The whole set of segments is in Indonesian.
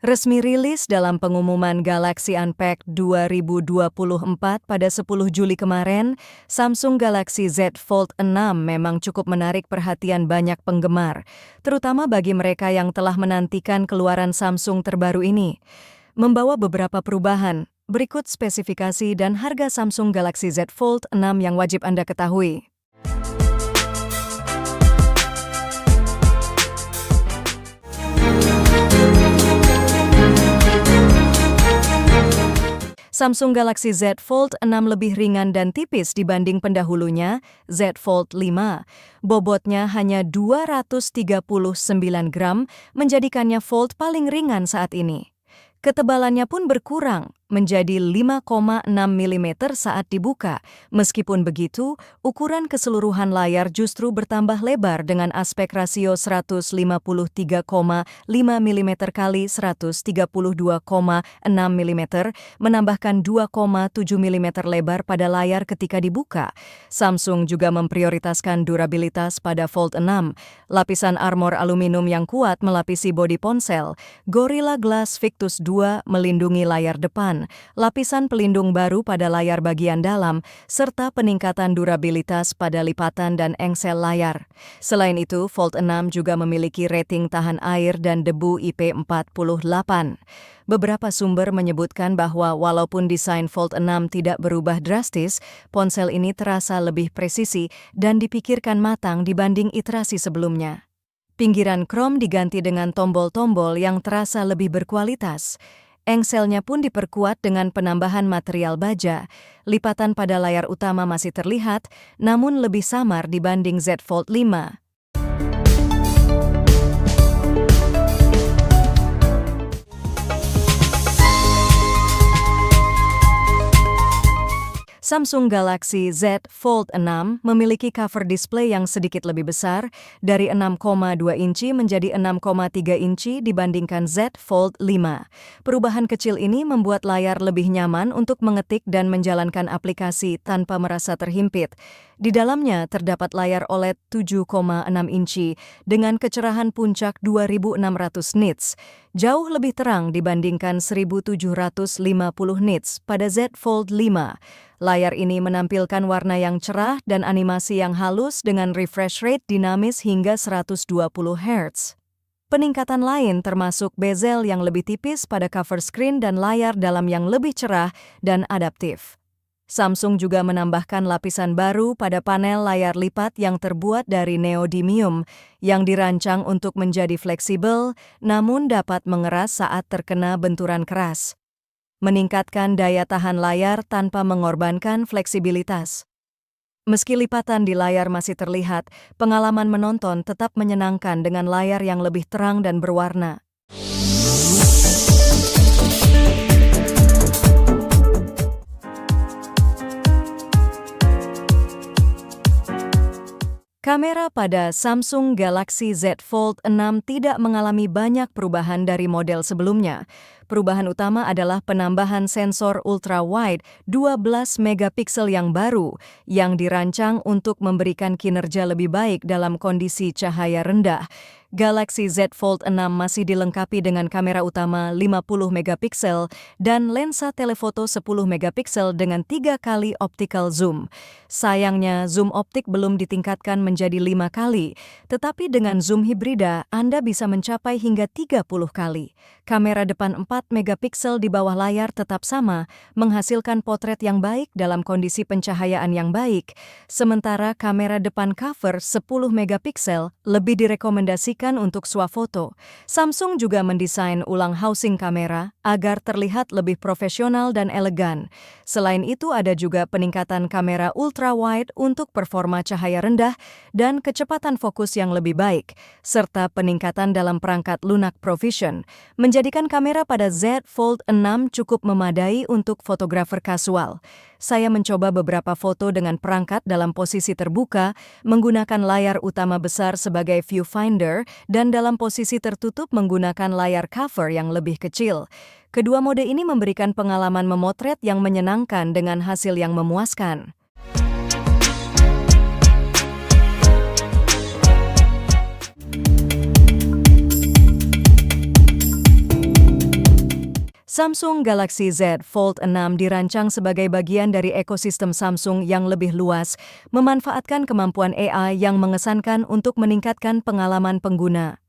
Resmi rilis dalam pengumuman Galaxy Unpacked 2024 pada 10 Juli kemarin, Samsung Galaxy Z Fold 6 memang cukup menarik perhatian banyak penggemar, terutama bagi mereka yang telah menantikan keluaran Samsung terbaru ini. Membawa beberapa perubahan, berikut spesifikasi dan harga Samsung Galaxy Z Fold 6 yang wajib Anda ketahui. Samsung Galaxy Z Fold 6 lebih ringan dan tipis dibanding pendahulunya, Z Fold 5. Bobotnya hanya 239 gram, menjadikannya Fold paling ringan saat ini. Ketebalannya pun berkurang, menjadi 5,6 mm saat dibuka. Meskipun begitu, ukuran keseluruhan layar justru bertambah lebar dengan aspek rasio 153,5 mm kali 132,6 mm, menambahkan 2,7 mm lebar pada layar ketika dibuka. Samsung juga memprioritaskan durabilitas pada Fold 6. Lapisan armor aluminium yang kuat melapisi bodi ponsel. Gorilla Glass Victus 2 melindungi layar depan, lapisan pelindung baru pada layar bagian dalam, serta peningkatan durabilitas pada lipatan dan engsel layar. Selain itu, Fold 6 juga memiliki rating tahan air dan debu IP48. Beberapa sumber menyebutkan bahwa walaupun desain Fold 6 tidak berubah drastis, ponsel ini terasa lebih presisi dan dipikirkan matang dibanding iterasi sebelumnya. Pinggiran krom diganti dengan tombol-tombol yang terasa lebih berkualitas. Engselnya pun diperkuat dengan penambahan material baja. Lipatan pada layar utama masih terlihat, namun lebih samar dibanding Z Fold 5. Samsung Galaxy Z Fold 6 memiliki cover display yang sedikit lebih besar, dari 6,2 inci menjadi 6,3 inci dibandingkan Z Fold 5. Perubahan kecil ini membuat layar lebih nyaman untuk mengetik dan menjalankan aplikasi tanpa merasa terhimpit. Di dalamnya terdapat layar OLED 7,6 inci dengan kecerahan puncak 2600 nits, jauh lebih terang dibandingkan 1750 nits pada Z Fold 5. Layar ini menampilkan warna yang cerah dan animasi yang halus dengan refresh rate dinamis hingga 120 Hz. Peningkatan lain termasuk bezel yang lebih tipis pada cover screen dan layar dalam yang lebih cerah dan adaptif. Samsung juga menambahkan lapisan baru pada panel layar lipat yang terbuat dari neodymium yang dirancang untuk menjadi fleksibel namun dapat mengeras saat terkena benturan keras, meningkatkan daya tahan layar tanpa mengorbankan fleksibilitas. Meski lipatan di layar masih terlihat, pengalaman menonton tetap menyenangkan dengan layar yang lebih terang dan berwarna. Kamera pada Samsung Galaxy Z Fold 6 tidak mengalami banyak perubahan dari model sebelumnya. Perubahan utama adalah penambahan sensor ultra-wide 12 megapiksel yang baru, yang dirancang untuk memberikan kinerja lebih baik dalam kondisi cahaya rendah. Galaxy Z Fold 6 masih dilengkapi dengan kamera utama 50 megapiksel dan lensa telefoto 10 megapiksel dengan 3 kali optical zoom. Sayangnya, zoom optik belum ditingkatkan menjadi 5 kali, tetapi dengan zoom hibrida, Anda bisa mencapai hingga 30 kali. Kamera depan 4 megapiksel di bawah layar tetap sama, menghasilkan potret yang baik dalam kondisi pencahayaan yang baik, sementara kamera depan cover 10 megapiksel lebih direkomendasikan untuk swafoto. Samsung juga mendesain ulang housing kamera agar terlihat lebih profesional dan elegan. Selain itu ada juga peningkatan kamera ultra-wide untuk performa cahaya rendah dan kecepatan fokus yang lebih baik, serta peningkatan dalam perangkat lunak Provision, menjadikan kamera pada Z Fold 6 cukup memadai untuk fotografer kasual. Saya mencoba beberapa foto dengan perangkat dalam posisi terbuka, menggunakan layar utama besar sebagai viewfinder, dan dalam posisi tertutup menggunakan layar cover yang lebih kecil. Kedua mode ini memberikan pengalaman memotret yang menyenangkan dengan hasil yang memuaskan. Samsung Galaxy Z Fold 6 dirancang sebagai bagian dari ekosistem Samsung yang lebih luas, memanfaatkan kemampuan AI yang mengesankan untuk meningkatkan pengalaman pengguna.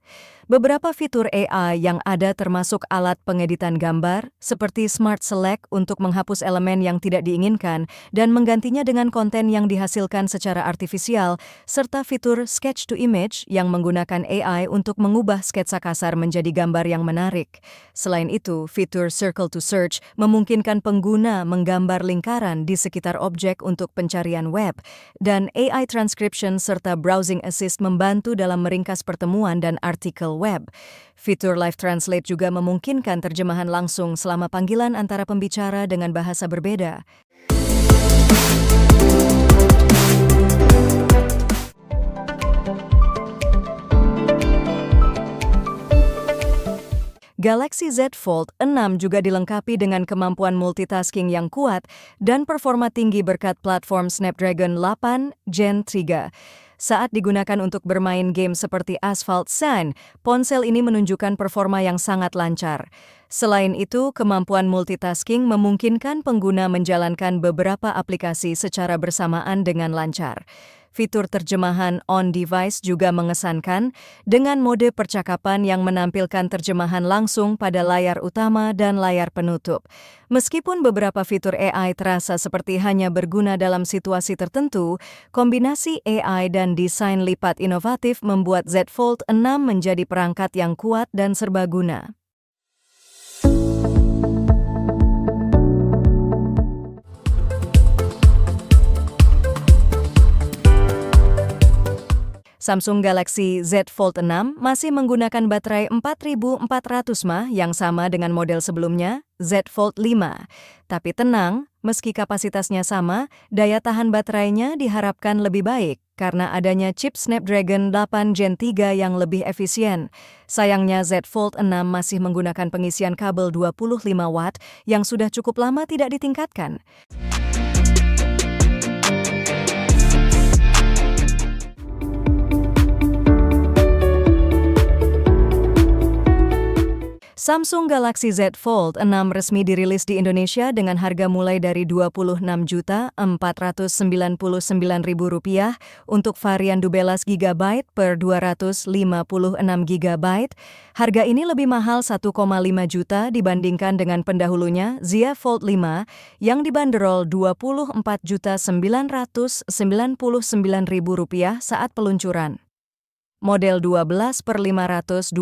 Beberapa fitur AI yang ada termasuk alat pengeditan gambar, seperti Smart Select untuk menghapus elemen yang tidak diinginkan dan menggantinya dengan konten yang dihasilkan secara artifisial, serta fitur Sketch to Image yang menggunakan AI untuk mengubah sketsa kasar menjadi gambar yang menarik. Selain itu, fitur Circle to Search memungkinkan pengguna menggambar lingkaran di sekitar objek untuk pencarian web, dan AI Transcription serta Browsing Assist membantu dalam meringkas pertemuan dan artikel web. Fitur Live Translate juga memungkinkan terjemahan langsung selama panggilan antara pembicara dengan bahasa berbeda. Galaxy Z Fold 6 juga dilengkapi dengan kemampuan multitasking yang kuat dan performa tinggi berkat platform Snapdragon 8 Gen 3. Saat digunakan untuk bermain game seperti Asphalt Sun, ponsel ini menunjukkan performa yang sangat lancar. Selain itu, kemampuan multitasking memungkinkan pengguna menjalankan beberapa aplikasi secara bersamaan dengan lancar. Fitur terjemahan on-device juga mengesankan dengan mode percakapan yang menampilkan terjemahan langsung pada layar utama dan layar penutup. Meskipun beberapa fitur AI terasa seperti hanya berguna dalam situasi tertentu, kombinasi AI dan desain lipat inovatif membuat Z Fold 6 menjadi perangkat yang kuat dan serbaguna. Samsung Galaxy Z Fold 6 masih menggunakan baterai 4400 mAh yang sama dengan model sebelumnya, Z Fold 5. Tapi tenang, meski kapasitasnya sama, daya tahan baterainya diharapkan lebih baik karena adanya chip Snapdragon 8 Gen 3 yang lebih efisien. Sayangnya Z Fold 6 masih menggunakan pengisian kabel 25 watt yang sudah cukup lama tidak ditingkatkan. Samsung Galaxy Z Fold 6 resmi dirilis di Indonesia dengan harga mulai dari Rp26.499.000 untuk varian 12 GB per 256 GB. Harga ini lebih mahal 1,5 juta dibandingkan dengan pendahulunya Z Fold 5 yang dibanderol Rp24.999.000 saat peluncuran. Model 12 per 512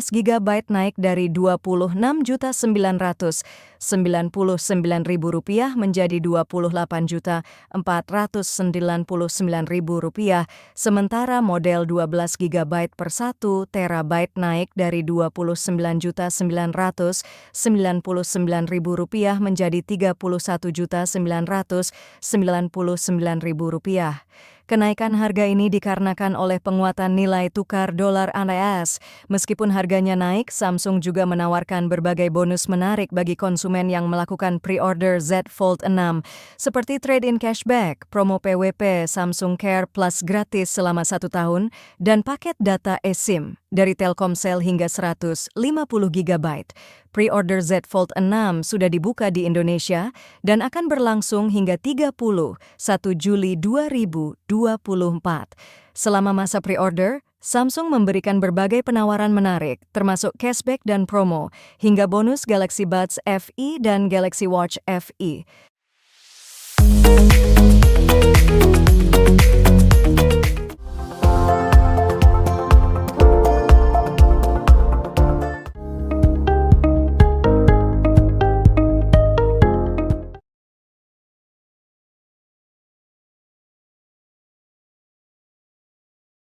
GB naik dari Rp29.999.000 menjadi Rp28.499.000, sementara model 12 GB per 1 TB naik dari Rp29.999.000 menjadi Rp31.999.000. Kenaikan harga ini dikarenakan oleh penguatan nilai tukar dolar AS. Meskipun harganya naik, Samsung juga menawarkan berbagai bonus menarik bagi konsumen yang melakukan pre-order Z Fold 6, seperti trade-in cashback, promo PWP Samsung Care Plus gratis selama 1 tahun, dan paket data eSIM dari Telkomsel hingga 150 GB. Pre-order Z Fold 6 sudah dibuka di Indonesia dan akan berlangsung hingga 31 Juli 2024. Selama masa pre-order, Samsung memberikan berbagai penawaran menarik, termasuk cashback dan promo, hingga bonus Galaxy Buds FE dan Galaxy Watch FE.